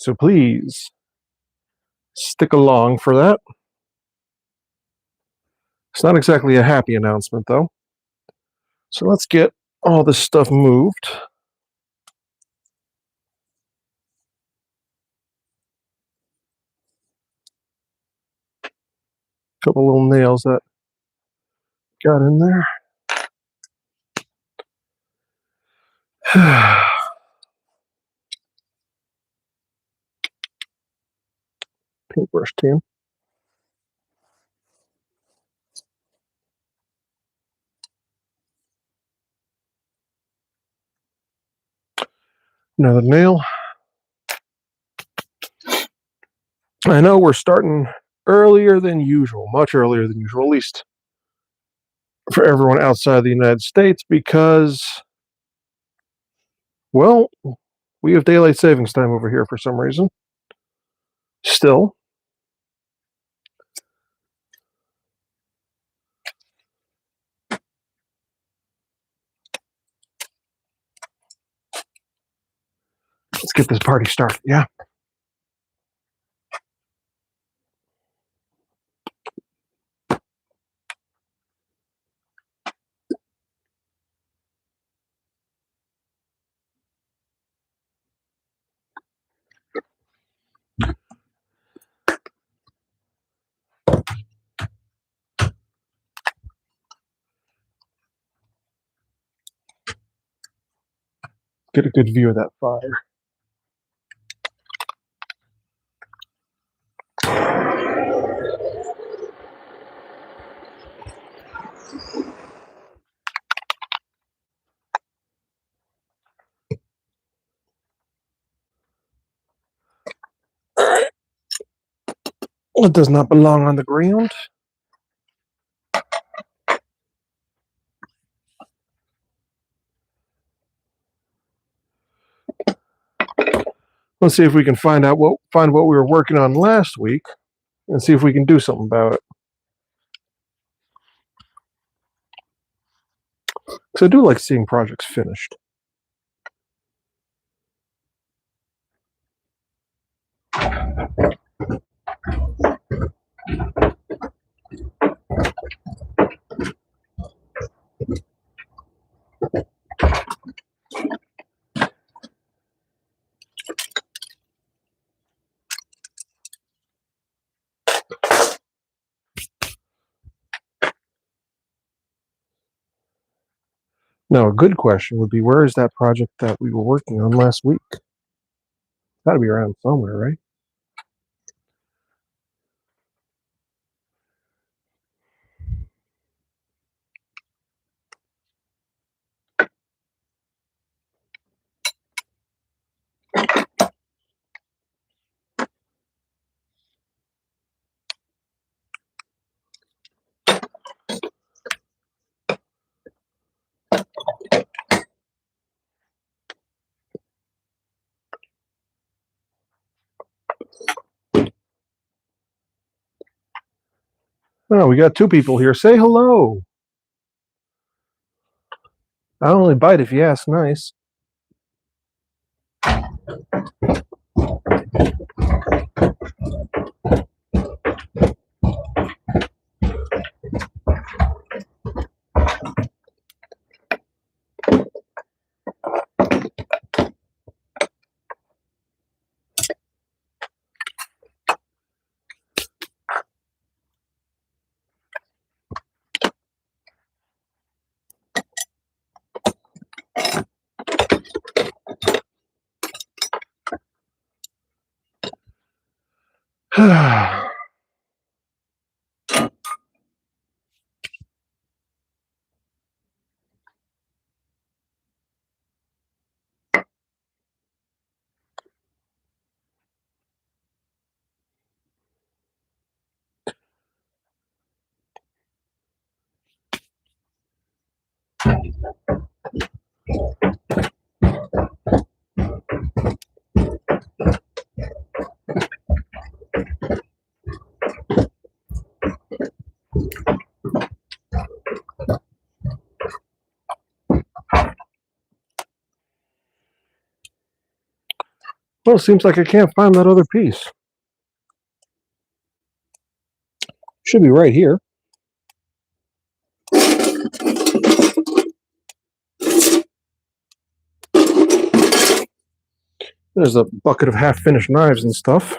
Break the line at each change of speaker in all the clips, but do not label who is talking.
So please stick along for that. It's not exactly a happy announcement, though. So let's get all this stuff moved. Couple little nails that got in there. Paintbrush team. Another nail. I know we're starting earlier than usual, much earlier than usual, at least for everyone outside the United States, because, well, we have daylight savings time over here for some reason. Still. Let's get this party started, yeah. Get a good view of that fire. Alright. It does not belong on the ground. Let's see if we can find what we were working on last week and see if we can do something about it. Because I do like seeing projects finished. Now, a good question would be, where is that project that we were working on last week? Got to be around somewhere, right? Oh, we got two people here. Say hello. I'll only bite if you ask nice. Well, it seems like I can't find that other piece. Should be right here. There's a bucket of half-finished knives and stuff.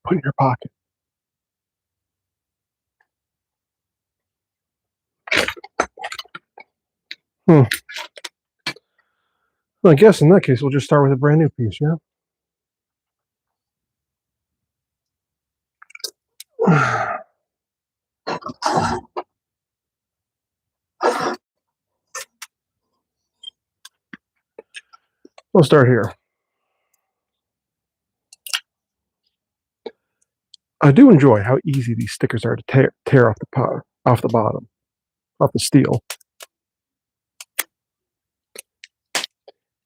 Put in your pocket. Well, I guess in that case, we'll just start with a brand new piece, yeah? We'll start here. I do enjoy how easy these stickers are to tear off the bottom, off the steel.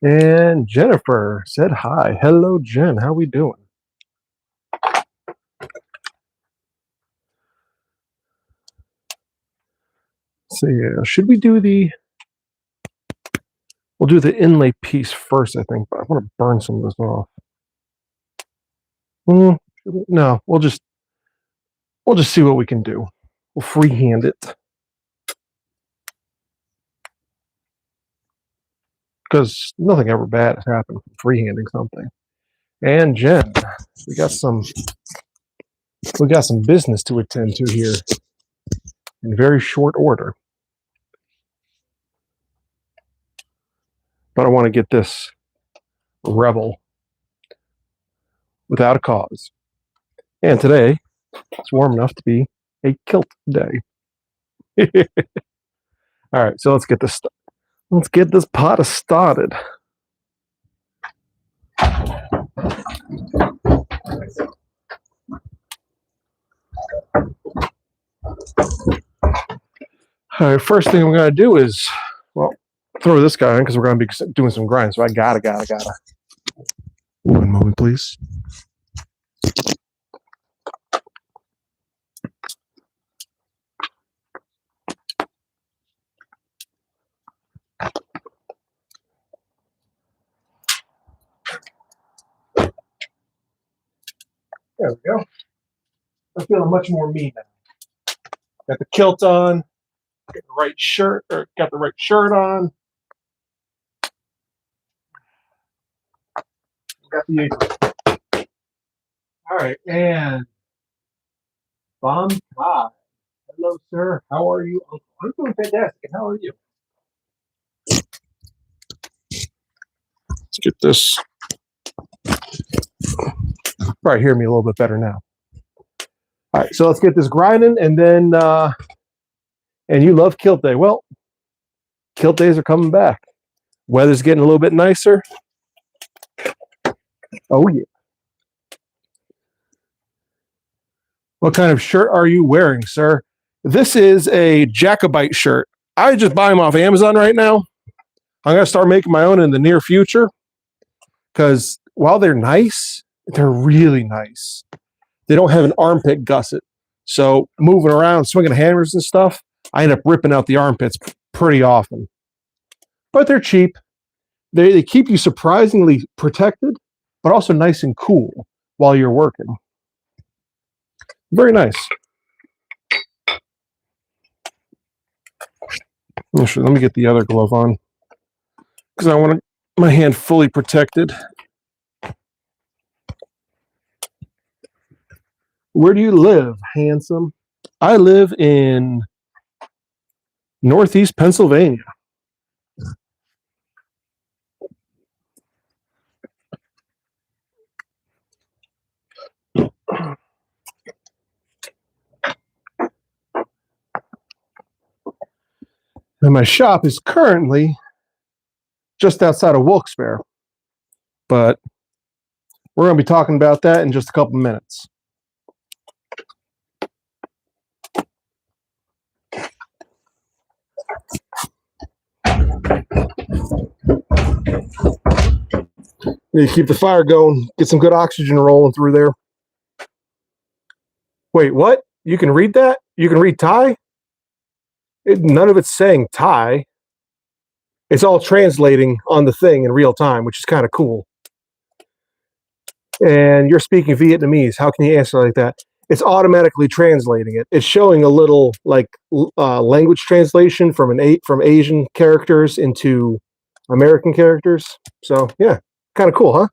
And Jennifer said hi. Hello, Jen. How we doing? So yeah, should we do we'll do the inlay piece first, I think, but I want to burn some of this off. No, we'll just see what we can do. We'll freehand it. Because nothing ever bad has happened from freehanding something. And Jen, we got some business to attend to here in very short order. But I want to get this rebel without a cause. And today, it's warm enough to be a kilt day. All right, so let's get this pot started. All right, first thing I'm going to do is, well, throw this guy in because we're going to be doing some grinding. So I gotta. One moment, please. There we go. I'm feeling much more me now. Got the kilt on. Got the right shirt on. Got the apron. All right, and Bomb Kai. Hello, sir. How are you? I'm doing fantastic. How are you? Let's get this. Probably hear me a little bit better now. All right, so let's get this grinding, and then, and you love kilt day. Well, kilt days are coming back. Weather's getting a little bit nicer. Oh, yeah. What kind of shirt are you wearing, sir? This is a Jacobite shirt. I just buy them off Amazon right now. I'm going to start making my own in the near future because while they're nice, they're really nice. They don't have an armpit gusset. So moving around, swinging hammers and stuff, I end up ripping out the armpits pretty often. But they're cheap. They keep you surprisingly protected, but also nice and cool while you're working. Very nice. Let me get the other glove on because I want my hand fully protected. Where do you live, handsome? I live in Northeast Pennsylvania. And my shop is currently just outside of Wilkes-Barre, but we're going to be talking about that in just a couple minutes. You keep the fire going, get some good oxygen rolling through there. Wait, what? You can read that? You can read Thai? None of it's saying Thai. It's all translating on the thing in real time, which is kind of cool. And you're speaking Vietnamese. How can you answer like that? It's automatically translating it. It's showing a little like language translation from Asian characters into American characters. So yeah, kind of cool, huh?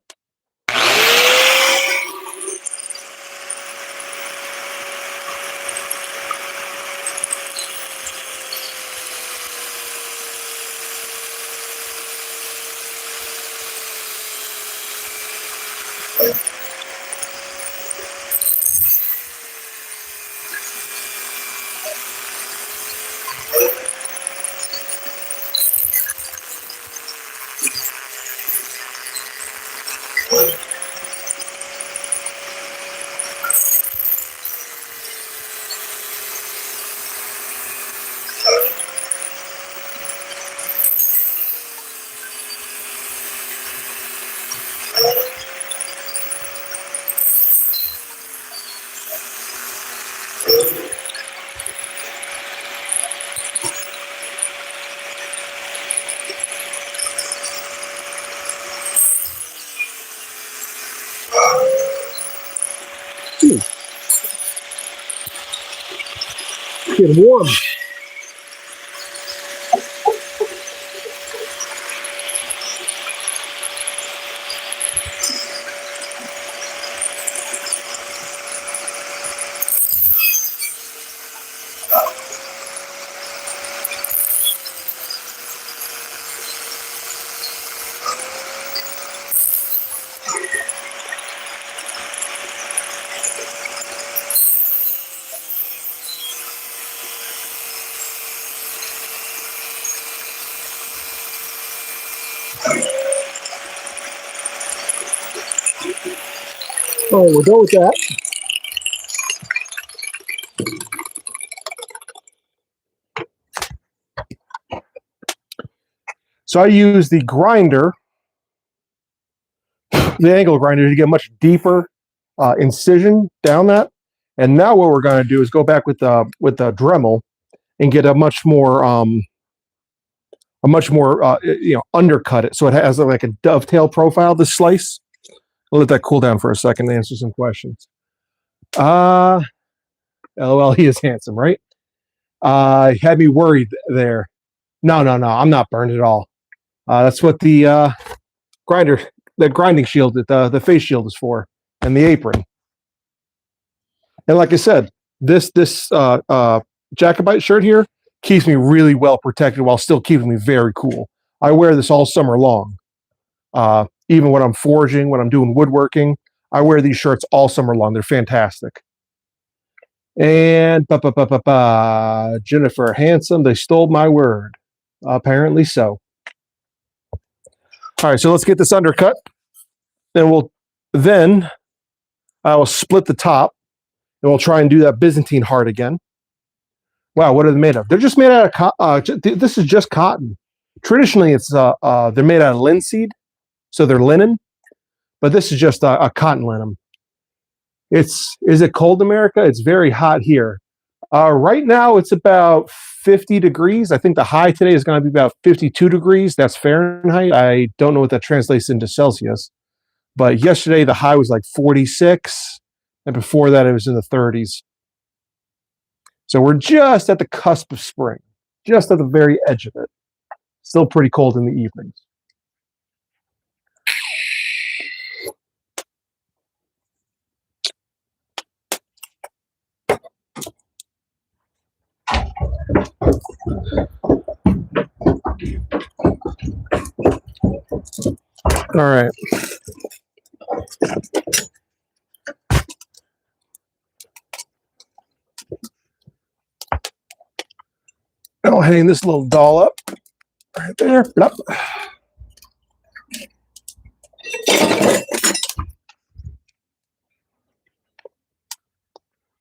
Getting warm. Oh, we're done with that. So I use the grinder, the angle grinder, to get much deeper incision down that. And now what we're going to do is go back with the Dremel and get a much more undercut it, so it has like a dovetail profile. This slice. I'll let that cool down for a second to answer some questions. LOL, he is handsome, right? Had me worried there. No, I'm not burned at all. That's what the grinding shield, the face shield is for, and the apron. And like I said, this Jacobite shirt here keeps me really well protected while still keeping me very cool. I wear this all summer long. Even when I'm forging, when I'm doing woodworking, I wear these shirts all summer long. They're fantastic. And Jennifer, handsome, they stole my word. Apparently so. All right, so let's get this undercut. Then I will split the top, and we'll try and do that Byzantine heart again. Wow, what are they made of? They're just made out of this is just cotton. Traditionally, it's they're made out of linseed, so they're linen, but this is just a cotton linen. Is it cold, America? It's very hot here. Right now, it's about 50 degrees. I think the high today is going to be about 52 degrees. That's Fahrenheit. I don't know what that translates into Celsius. But yesterday, the high was like 46. And before that, it was in the 30s. So we're just at the cusp of spring, just at the very edge of it. Still pretty cold in the evenings. All right. I'll hang this little doll up right there. Yep.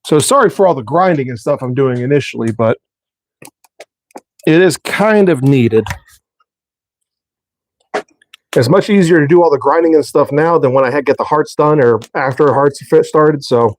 So sorry for all the grinding and stuff I'm doing initially, but it is kind of needed. It's much easier to do all the grinding and stuff now than when I get the hearts done or after hearts started. So.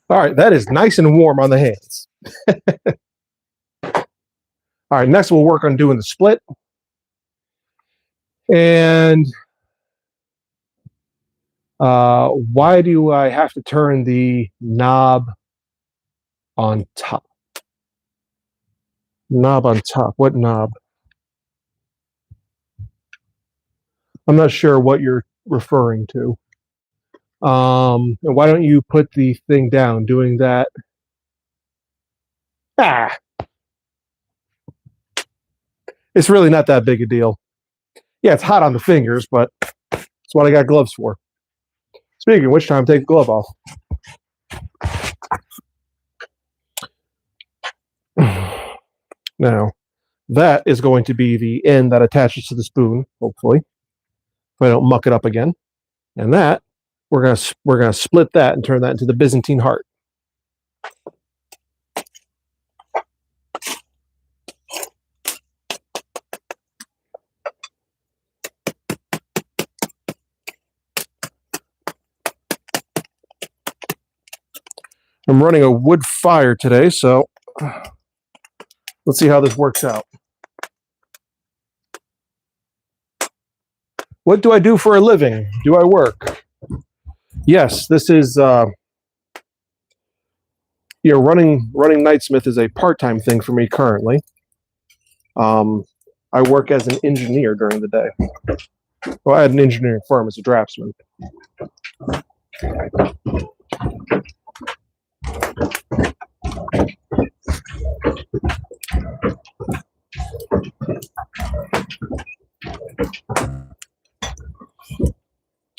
All right, that is nice and warm on the hands. All right, next we'll work on doing the split. And why do I have to turn the knob on top? Knob on top. What knob? I'm not sure what you're referring to. And why don't you put the thing down doing that? It's really not that big a deal. Yeah, it's hot on the fingers, but that's what I got gloves for. Speaking of which, time to take the glove off. Now, that is going to be the end that attaches to the spoon, hopefully, if I don't muck it up again. And that, we're gonna split that and turn that into the Byzantine heart. I'm running a wood fire today, so let's see how this works out. What do I do for a living? Do I work? Yes, this is running Knightsmith is a part-time thing for me currently. I work as an engineer during the day. Well, I had an engineering firm as a draftsman.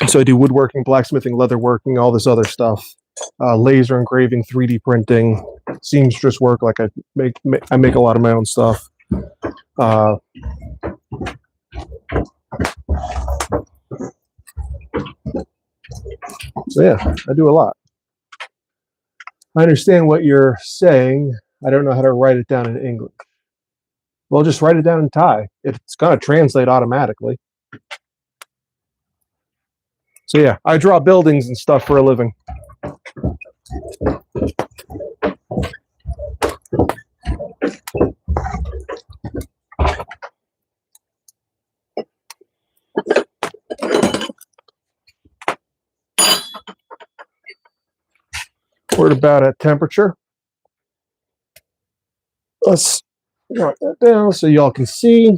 So I do woodworking, blacksmithing, leatherworking, all this other stuff. Laser engraving, 3D printing, seamstress work. Like I make a lot of my own stuff. So yeah, I do a lot. I understand what you're saying. I don't know how to write it down in English. Well, just write it down in Thai. It's going to translate automatically. So yeah, I draw buildings and stuff for a living. We're about at temperature. Let's write that down so y'all can see.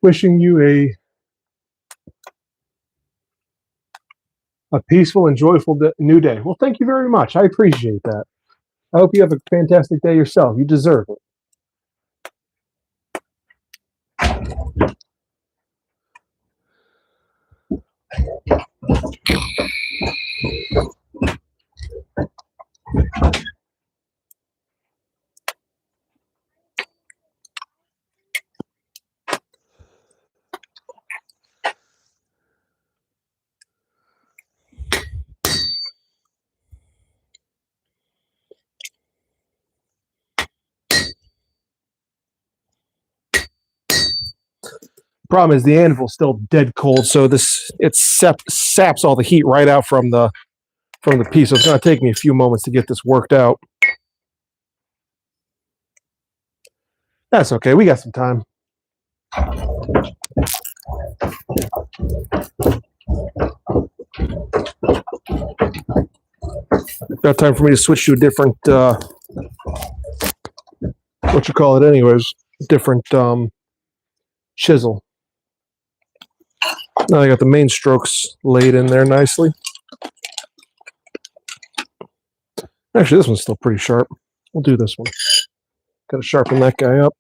Wishing you a peaceful and joyful new day. Well, thank you very much. I appreciate that. I hope you have a fantastic day yourself. You deserve it. Problem is the anvil's still dead cold, so it saps all the heat right out from the piece. So it's going to take me a few moments to get this worked out. That's okay. We got some time. Got time for me to switch to a different what you call it anyways, different chisel. Now I got the main strokes laid in there nicely. Actually, this one's still pretty sharp. We'll do this one. Got to sharpen that guy up.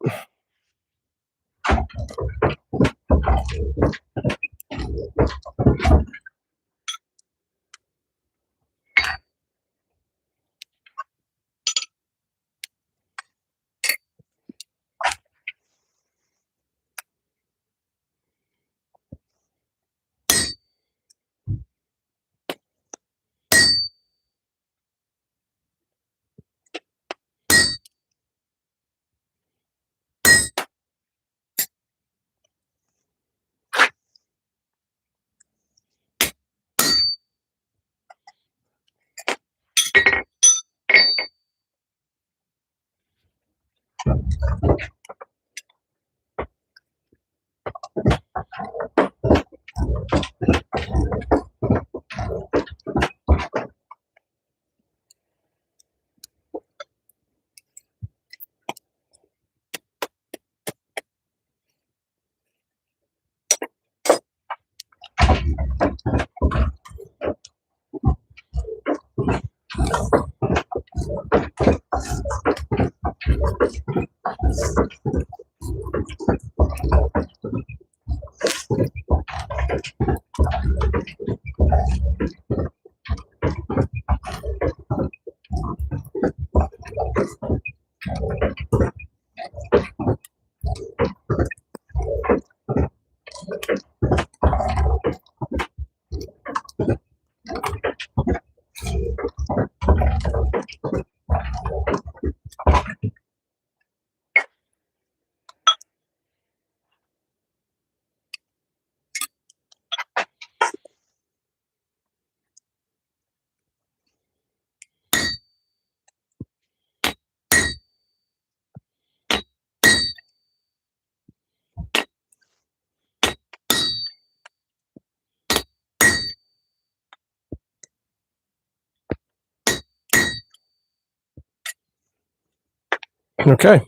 Okay.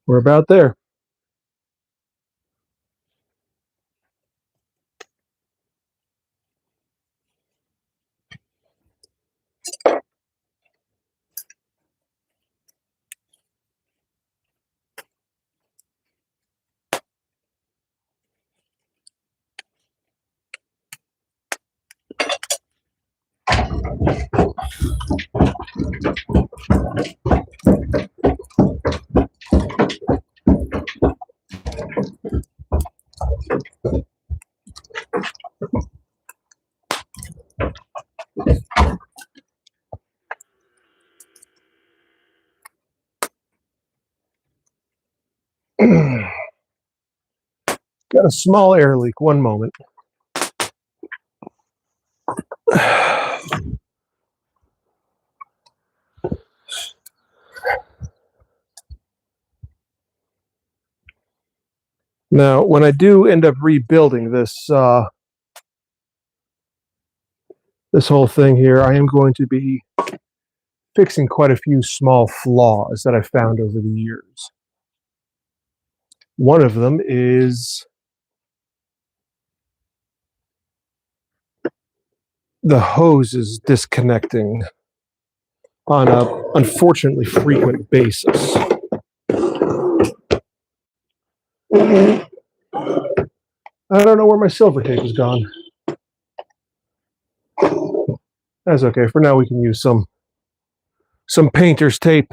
We're about there. Got a small air leak. One moment. Now, when I do end up rebuilding this this whole thing here, I am going to be fixing quite a few small flaws that I've found over the years. One of them is the hose is disconnecting on a unfortunately frequent basis. I don't know where my silver tape is gone. That's okay. For now, we can use some painter's tape.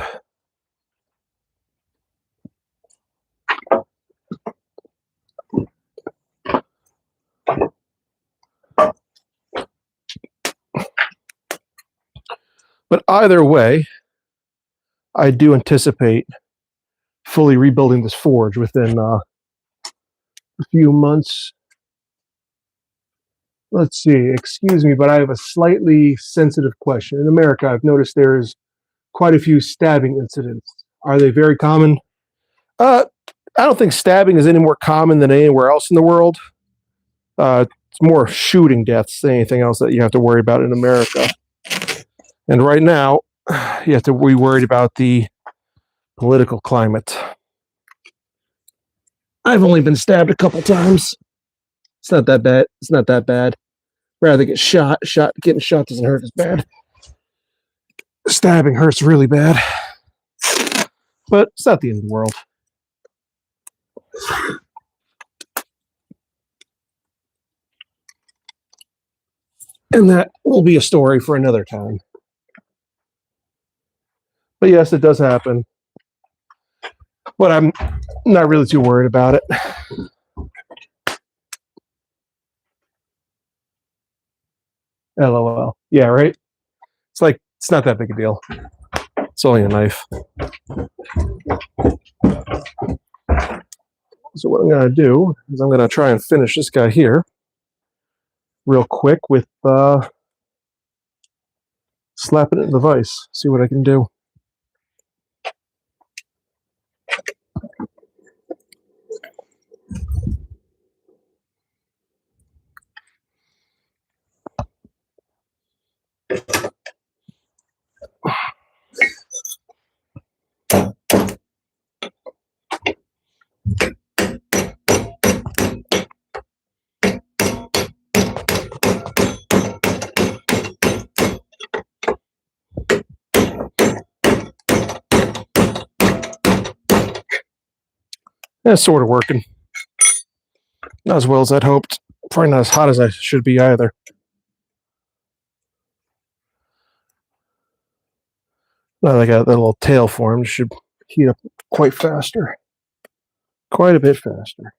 But either way, I do anticipate fully rebuilding this forge within a few months. Let's see, excuse me, but I have a slightly sensitive question. In America, I've noticed there's quite a few stabbing incidents. Are they very common? I don't think stabbing is any more common than anywhere else in the world. It's more shooting deaths than anything else that you have to worry about in America. And right now, you have to be worried about the political climate. I've only been stabbed a couple times. It's not that bad. It's not that bad. Rather get shot. Getting shot doesn't hurt as bad. Stabbing hurts really bad. But it's not the end of the world. And that will be a story for another time. But yes, it does happen. But I'm not really too worried about it. LOL. Yeah, right? It's like, it's not that big a deal. It's only a knife. So what I'm going to do is I'm going to try and finish this guy here real quick with slapping it in the vise. See what I can do. Yeah, it's sort of working. Not as well as I'd hoped. Probably not as hot as I should be either. Now that I got that little tail form, it should heat up quite faster. Quite a bit faster.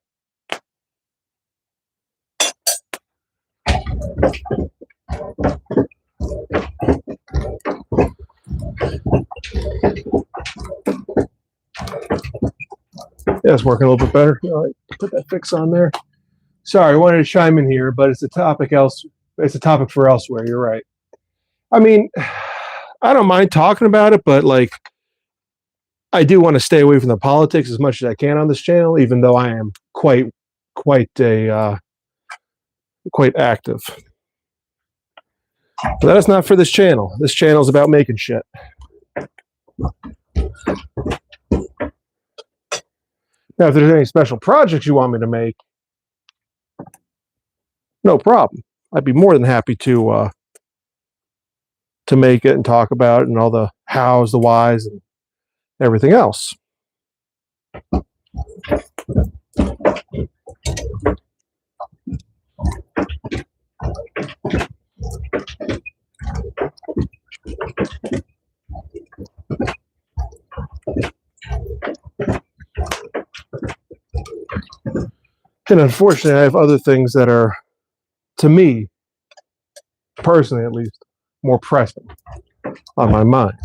Yeah, it's working a little bit better. All right, put that fix on there. Sorry, I wanted to chime in here, but it's a topic else. It's a topic for elsewhere. You're right. I mean, I don't mind talking about it, but like, I do want to stay away from the politics as much as I can on this channel, even though I am quite a quite active. But that is not for this channel. This channel is about making shit. Now, if there's any special projects you want me to make, no problem. I'd be more than happy to make it and talk about it and all the hows, the whys, and everything else. And unfortunately, I have other things that are, to me, personally at least, more pressing on my mind.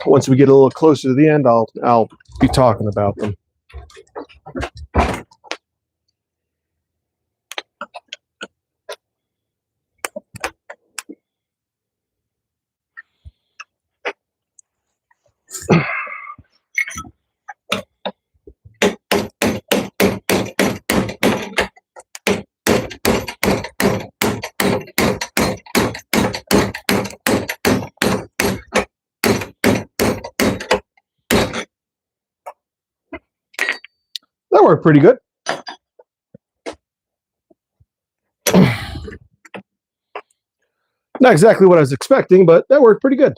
Once we get a little closer to the end, I'll be talking about them. That worked pretty good. Not exactly what I was expecting, but that worked pretty good.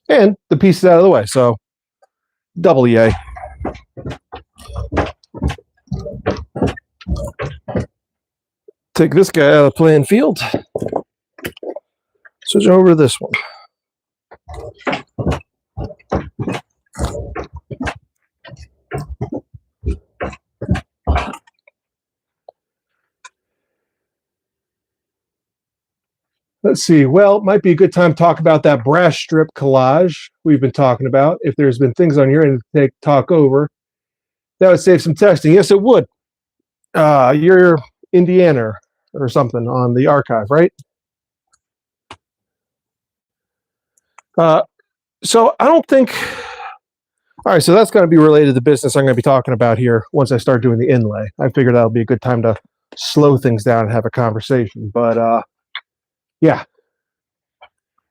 And the piece is out of the way, so double yay. Take this guy out of the playing field. Switch over to this one. Let's see. Well, it might be a good time to talk about that brass strip collage we've been talking about. If there's been things on your end to talk over, that would save some testing. Yes, it would. You're Indiana or something on the archive, right? So I don't think... All right, so that's going to be related to the business I'm going to be talking about here once I start doing the inlay. I figured that'll be a good time to slow things down and have a conversation. But, yeah.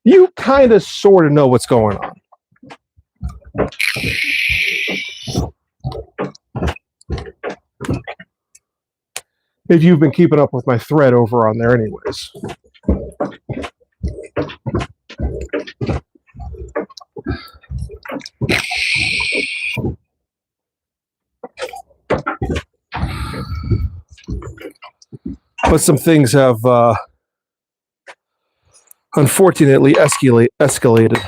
You kind of sort of know what's going on. If you've been keeping up with my thread over on there anyways. But some things have unfortunately escalated.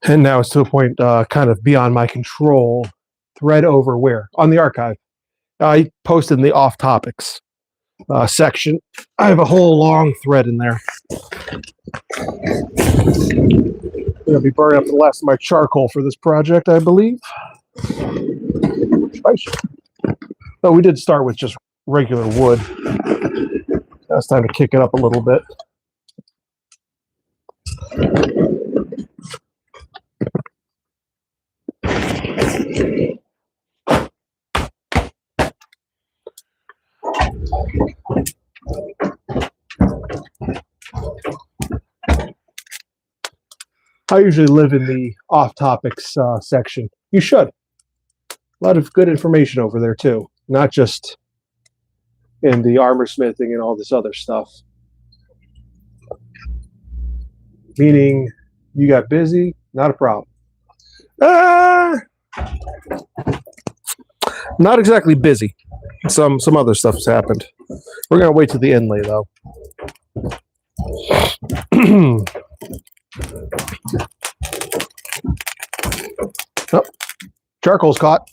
And now it's to a point kind of beyond my control. Thread over where? On the archive. I posted in the off topics section. I have a whole long thread in there. I'm going to be burning up the last of my charcoal for this project, I believe. Oh, we did start with just regular wood. Now it's time to kick it up a little bit. I usually live in the off topics section. You should. A lot of good information over there too, not just in the armor smithing and all this other stuff. Meaning you got busy, not a problem. Not exactly busy. Some other stuff has happened. We're gonna wait till the inlay though. Charcoal's caught.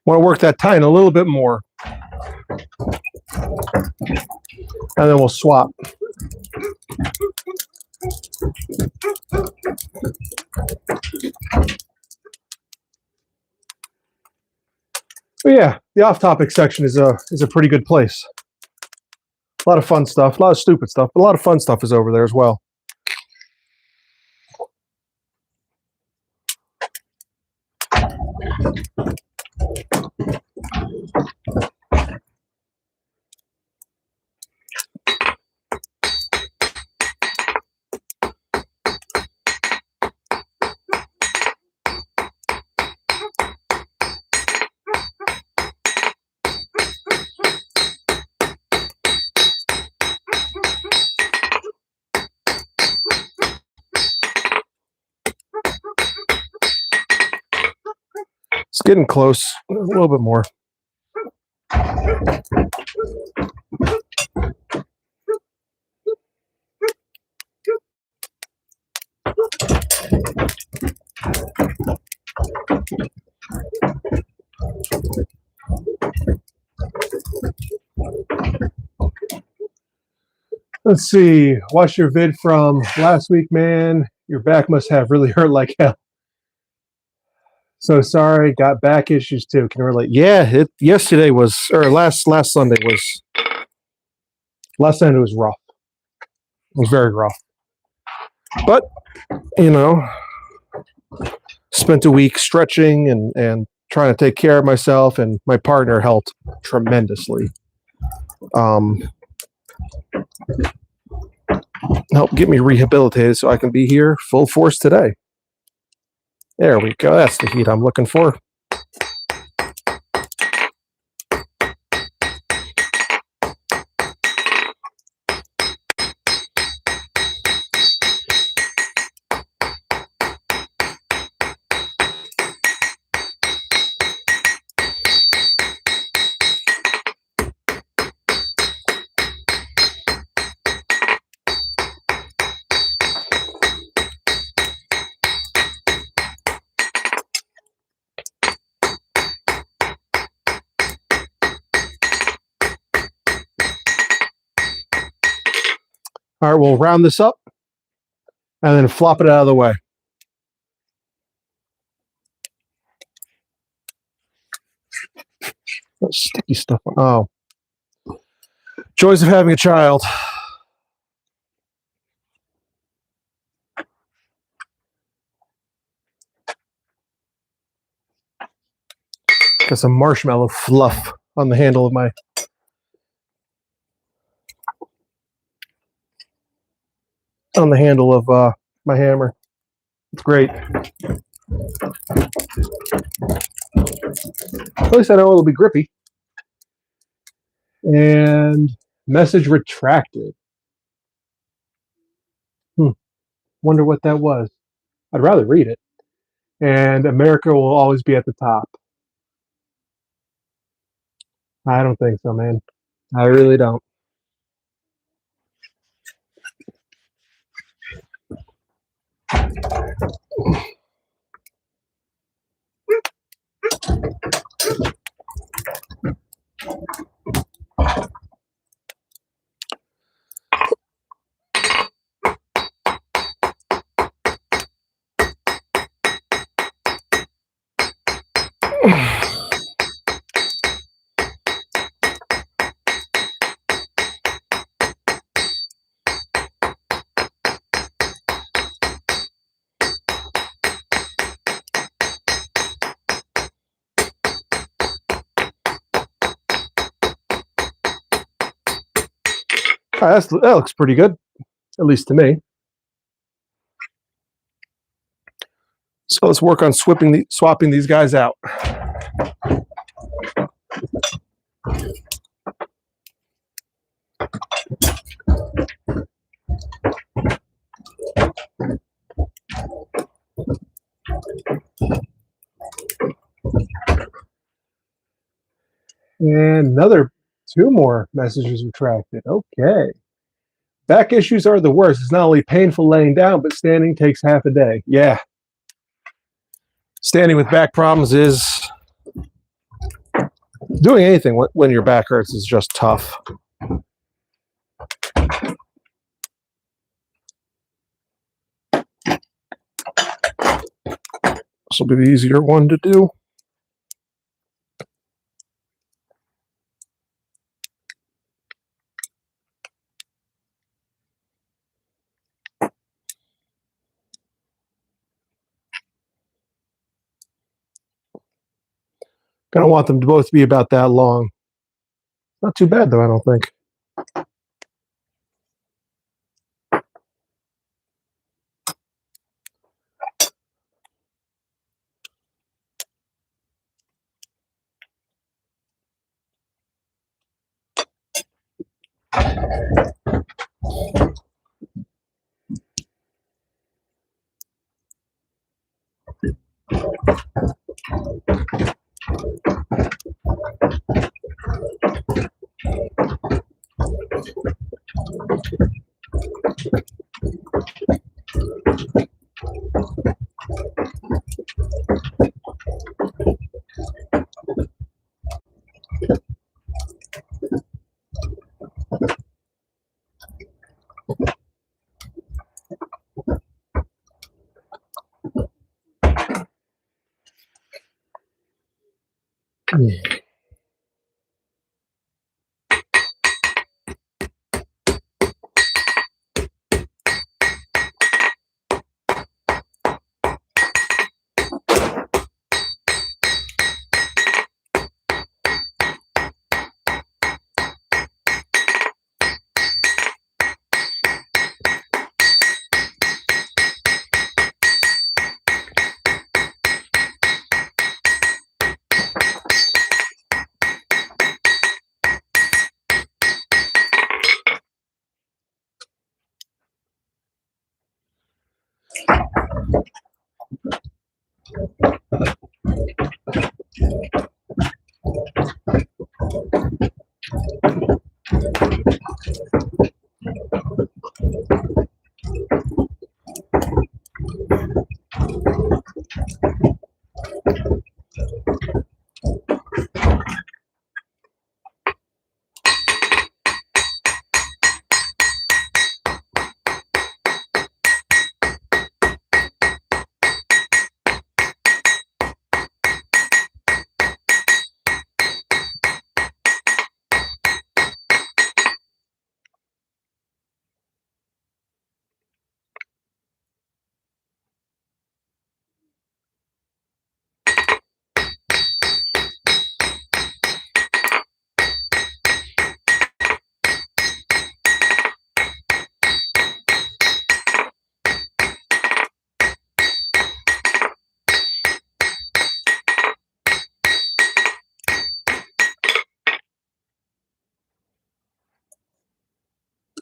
Want to work that tine a little bit more. And then we'll swap. But yeah, the off-topic section is a pretty good place. A lot of fun stuff, a lot of stupid stuff, but a lot of fun stuff is over there as well. It's getting close, a little bit more. Let's see. Watched your vid from last week, man. Your back must have really hurt like hell. So sorry, got back issues too. Can relate. Yeah, yesterday was, or last Sunday was. Last Sunday was rough. It was very rough. But you know, spent a week stretching and trying to take care of myself, and my partner helped tremendously. Help get me rehabilitated so I can be here full force today. There we go. That's the heat I'm looking for. All right, we'll round this up and then flop it out of the way. Sticky stuff. Oh. Joys of having a child. Got some marshmallow fluff on the handle of my my hammer. It's great. At least I know it'll be grippy. And message retracted. Wonder what that was. I'd rather read it. And America will always be at the top. I don't think so, man. I really don't. That looks pretty good, at least to me. So let's work on swapping these guys out. And another 2 more messages retracted. Okay. Back issues are the worst. It's not only painful laying down, but standing takes half a day. Yeah. Standing with back problems is doing anything when your back hurts is just tough. This will be the easier one to do. I don't want them to both be about that long. Not too bad, though, I don't think.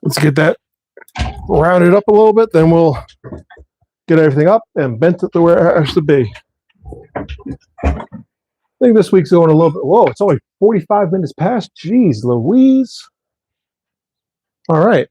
Let's get that rounded up a little bit, then we'll get everything up and bent it to where it has to be. I think this week's going a little bit. Whoa, it's only 45 minutes past. Jeez Louise. All right.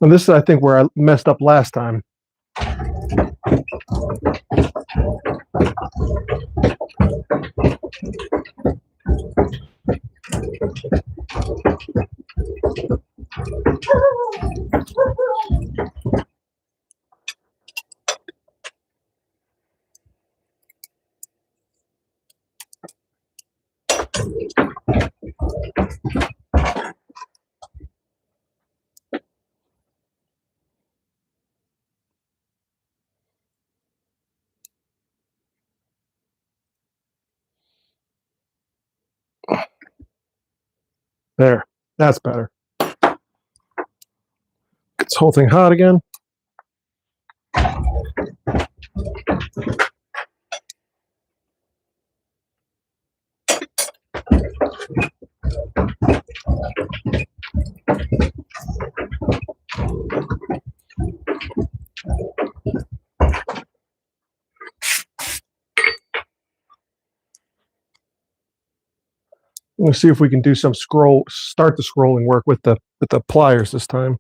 And this is, I think, where I messed up last time. There. That's better. Get this whole thing hot again. Let's see if we can do some start the scrolling work with the pliers this time.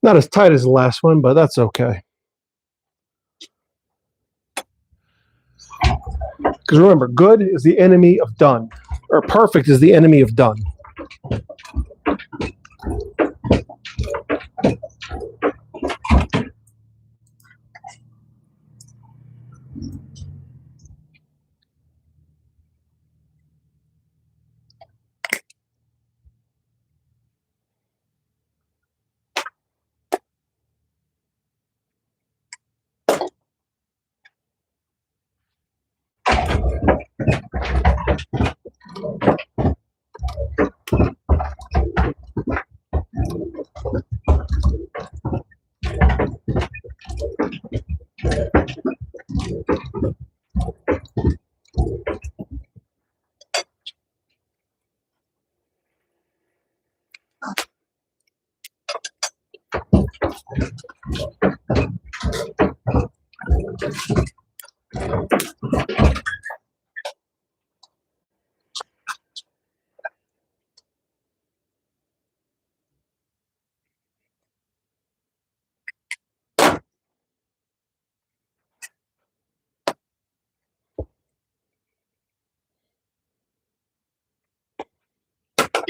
Not as tight as the last one, but that's okay. Because remember, good is the enemy of done, or perfect is the enemy of done.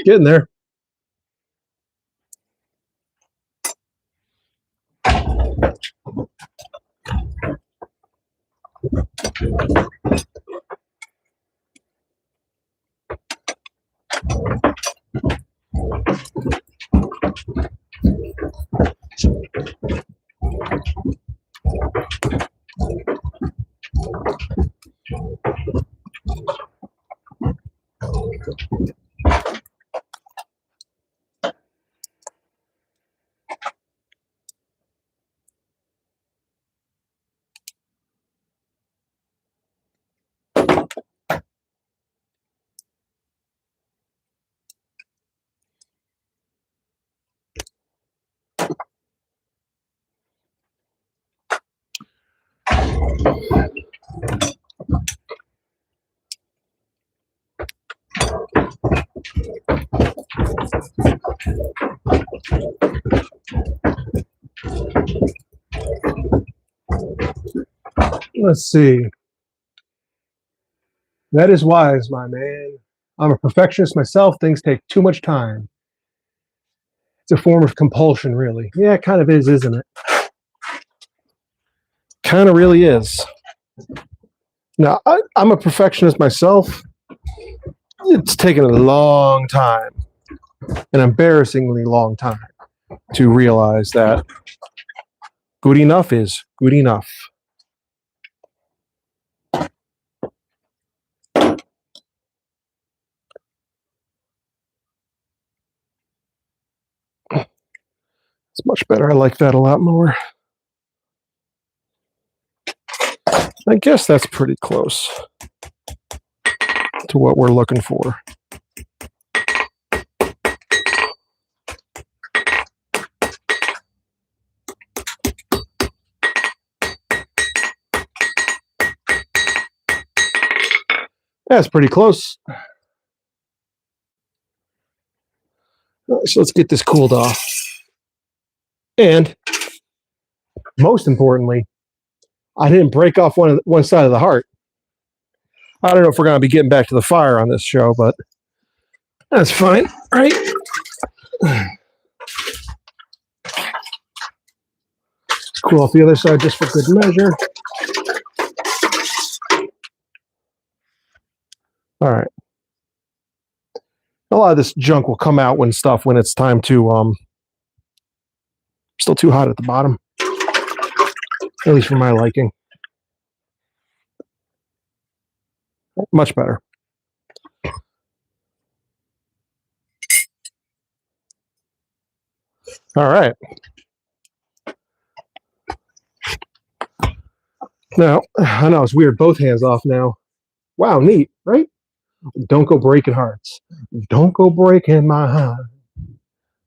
Getting there. Let's see. That is wise, my man. I'm a perfectionist myself. Things take too much time. It's a form of compulsion, really. Yeah, it kind of is, isn't it? Kind of really is. Now, I'm a perfectionist myself. It's taken a long time, an embarrassingly long time, to realize that good enough is good enough. It's much better. I like that a lot more. I guess that's pretty close to what we're looking for. That's pretty close. So let's get this cooled off. And most importantly, I didn't break off one side of the heart. I don't know if we're going to be getting back to the fire on this show, but that's fine, right? Cool off the other side just for good measure. All right. A lot of this junk will come out when it's time to still too hot at the bottom, at least for my liking. Much better. All right. Now, I know it's weird, both hands off now. Wow, neat, right? Don't go breaking hearts. Don't go breaking my heart.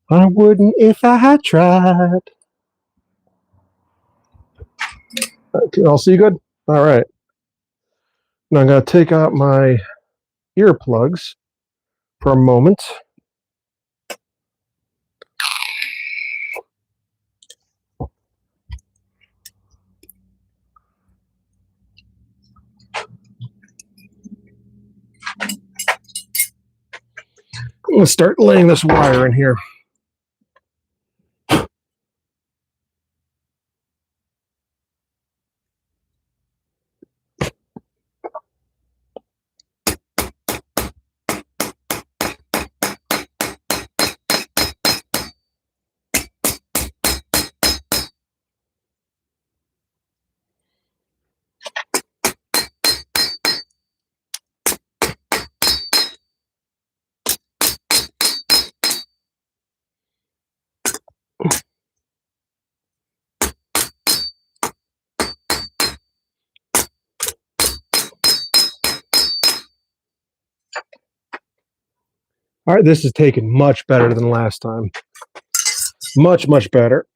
I wouldn't if I had tried. Can all see good? All right. Now I'm going to take out my earplugs for a moment. I'm going to start laying this wire in here. All right, this is taking much better than last time. Much, much better.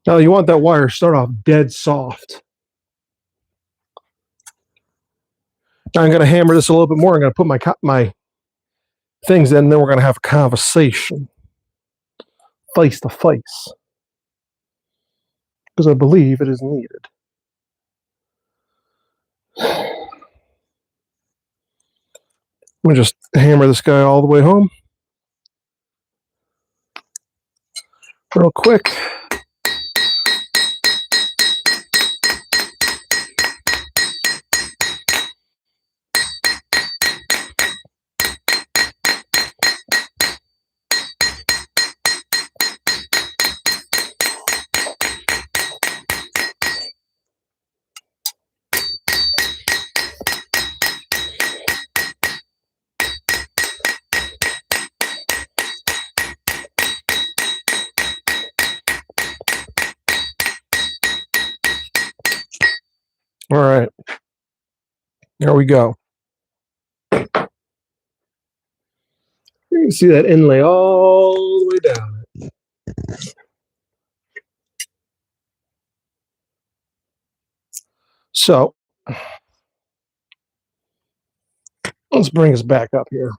Now you want that wire to start off dead soft. Now I'm going to hammer this a little bit more. I'm going to put my things in, and then we're going to have a conversation face to face, because I believe it is needed. I'm going to just hammer this guy all the way home real quick. All right, there we go. You can see that inlay all the way down. So let's bring us back up here.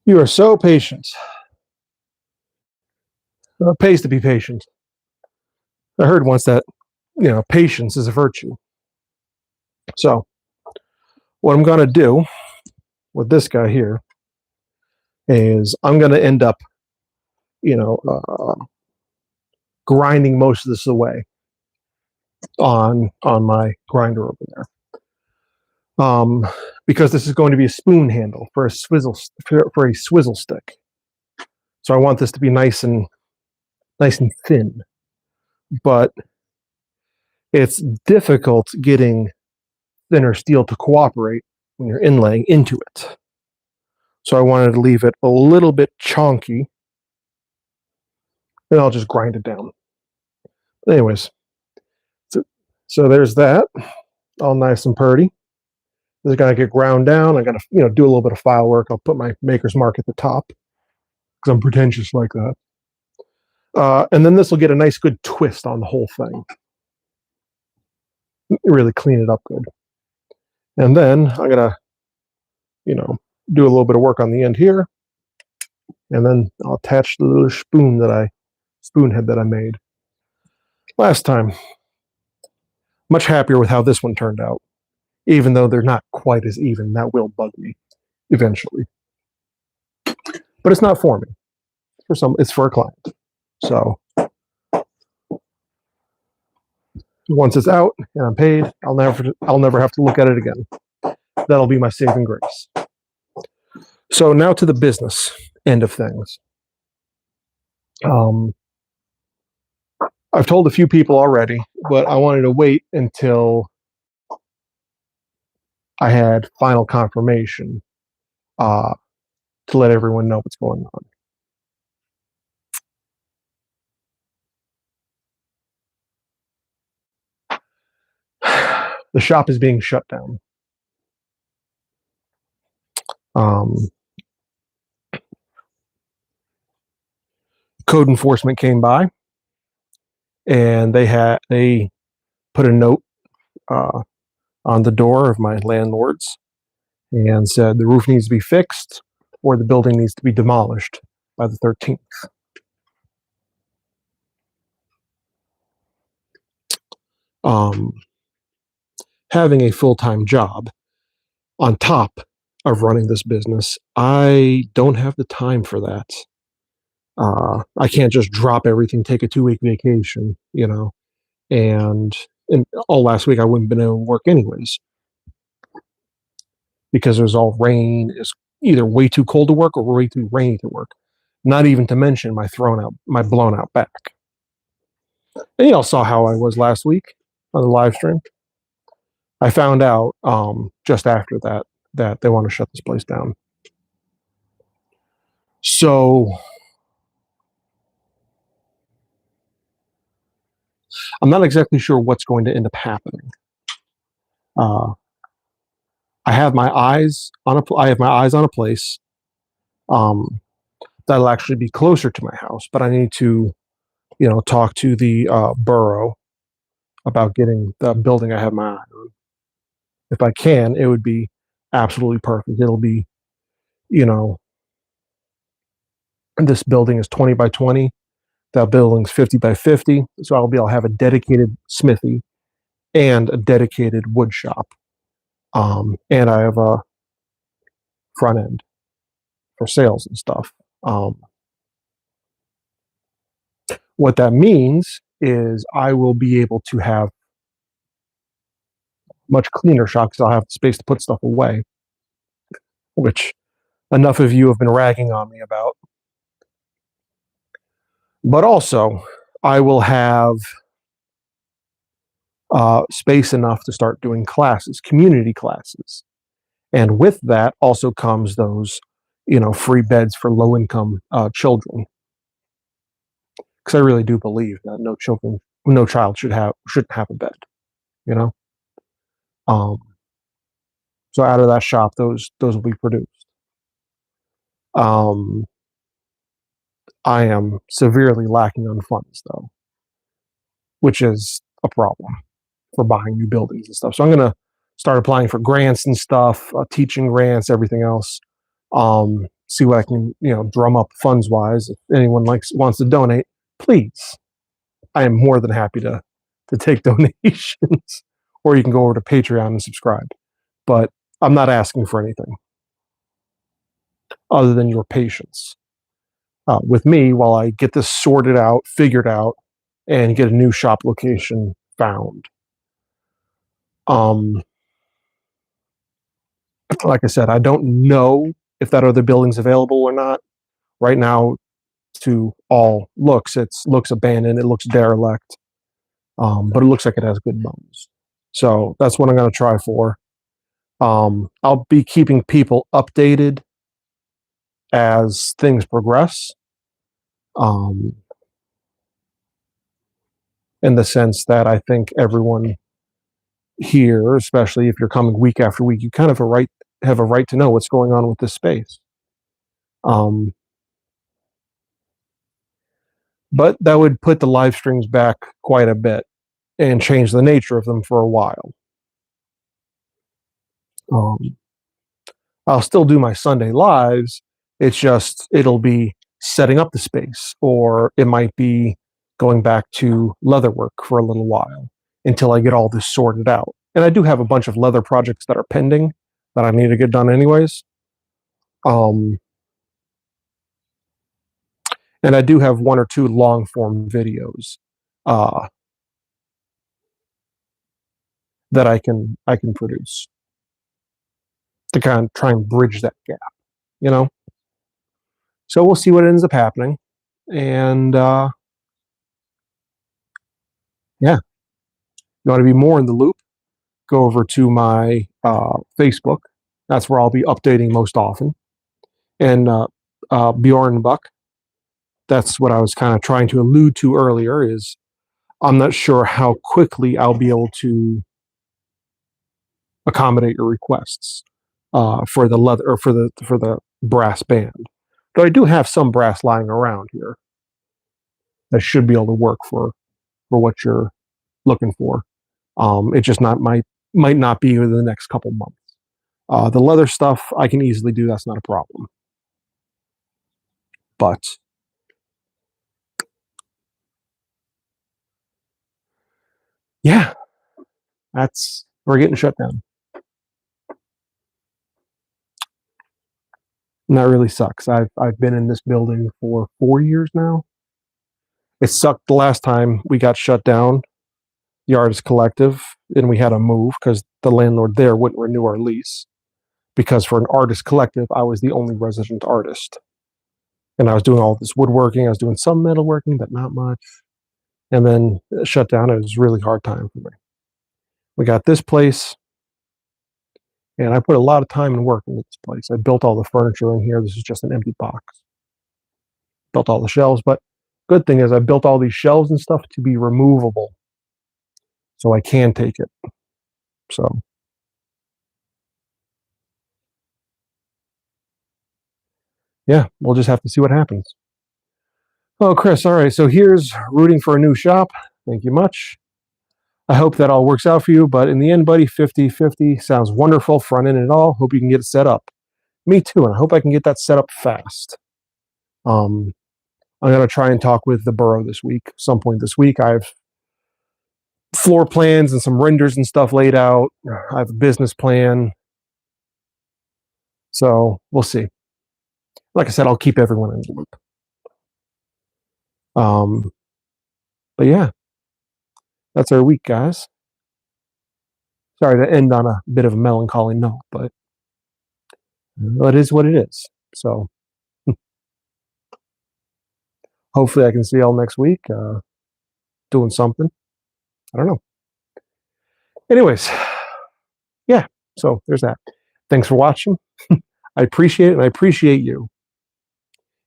You are so patient. It pays to be patient. I heard once that, patience is a virtue. So what I'm going to do with this guy here is I'm going to end up, grinding most of this away on my grinder over there. Because this is going to be a spoon handle for a swizzle stick. So I want this to be nice and thin. But it's difficult getting thinner steel to cooperate when you're inlaying into it. So I wanted to leave it a little bit chonky, and I'll just grind it down. But anyways, so there's that, all nice and pretty. This is gonna get ground down. I'm gonna, do a little bit of file work. I'll put my maker's mark at the top because I'm pretentious like that. And then this will get a nice good twist on the whole thing. Really clean it up good. And then I'm gonna, do a little bit of work on the end here, and then I'll attach the little spoon head that I made last time. Much happier with how this one turned out, even though they're not quite as even. That will bug me eventually, but it's not for me. It's for a client. So once it's out and I'm paid, I'll never have to look at it again. That'll be my saving grace. So now to the business end of things. I've told a few people already, but I wanted to wait until I had final confirmation to let everyone know what's going on. The shop is being shut down. Code enforcement came by, and they put a note on the door of my landlord's and said the roof needs to be fixed or the building needs to be demolished by the 13th. Having a full-time job on top of running this business, I don't have the time for that. I can't just drop everything, take a 2-week vacation, and all last week I wouldn't have been able to work anyways, because it was all rain. It's either way too cold to work or way too rainy to work. Not even to mention my blown out back. And y'all saw how I was last week on the live stream. I found out just after that they want to shut this place down. So I'm not exactly sure what's going to end up happening. I have my eyes on a place. that'll actually be closer to my house, but I need to, talk to the borough about getting the building I have my eye on. If I can, it would be absolutely perfect. It'll be, you know, this building is 20 by 20. That building's 50 by 50. So I'll have a dedicated smithy and a dedicated wood shop. And I have a front end for sales and stuff. What that means is I will be able to have much cleaner shop because I'll have space to put stuff away, which enough of you have been ragging on me about. But also, I will have space enough to start doing classes, community classes. And with that also comes those, free beds for low-income children. Because I really do believe that no child shouldn't have a bed, you know. So out of that shop, those will be produced. I am severely lacking on funds, though, which is a problem for buying new buildings and stuff. So I'm going to start applying for grants and stuff, teaching grants, everything else. See what I can, drum up funds wise. If anyone wants to donate, please. I am more than happy to take donations, or you can go over to Patreon and subscribe. But I'm not asking for anything other than your patience with me while I get this sorted out, figured out, and get a new shop location found. Like I said, I don't know if that other building's available or not. Right now, to all looks, it looks abandoned. It looks derelict, but it looks like it has good bones. So that's what I'm going to try for. I'll be keeping people updated as things progress. In the sense that I think everyone here, especially if you're coming week after week, you kind of have a right to know what's going on with this space. But that would put the live streams back quite a bit and change the nature of them for a while. I'll still do my Sunday lives. It's just, it'll be setting up the space, or it might be going back to leather work for a little while until I get all this sorted out. And I do have a bunch of leather projects that are pending that I need to get done anyways. And I do have one or two long form videos that I can produce to kind of try and bridge that gap, So we'll see what ends up happening. And yeah, you want to be more in the loop, go over to my Facebook. That's where I'll be updating most often. And Bjorn Buck, that's what I was kind of trying to allude to earlier, is I'm not sure how quickly I'll be able to accommodate your requests for the leather or for the brass band. But I do have some brass lying around here that should be able to work for what you're looking for. It just might not be within the next couple months. The leather stuff I can easily do. That's not a problem. But yeah, we're getting shut down. And that really sucks. I've been in this building for 4 years now. It sucked the last time we got shut down, the Artist Collective, and we had to move because the landlord there wouldn't renew our lease. Because for an Artist Collective, I was the only resident artist. And I was doing all this woodworking. I was doing some metalworking, but not much. And then it shut down. It was a really hard time for me. We got this place, and I put a lot of time and work into this place. I built all the furniture in here. This is just an empty box. Built all the shelves, but good thing is I built all these shelves and stuff to be removable, so I can take it. So yeah, we'll just have to see what happens. Oh, Chris, all right, so here's rooting for a new shop. Thank you much. I hope that all works out for you, but in the end, buddy, 50-50 sounds wonderful, front end and all. Hope you can get it set up. Me too, and I hope I can get that set up fast. I'm going to try and talk with the borough this week, some point this week. I have floor plans and some renders and stuff laid out. I have a business plan. So we'll see. Like I said, I'll keep everyone in the loop. But yeah, that's our week, guys. Sorry to end on a bit of a melancholy note, but it is what it is. So hopefully I can see y'all next week doing something. I don't know. Anyways, yeah, so there's that. Thanks for watching. I appreciate it, and I appreciate you.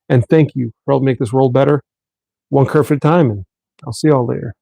And thank you for helping make this world better, one kerf at a time, and I'll see y'all later.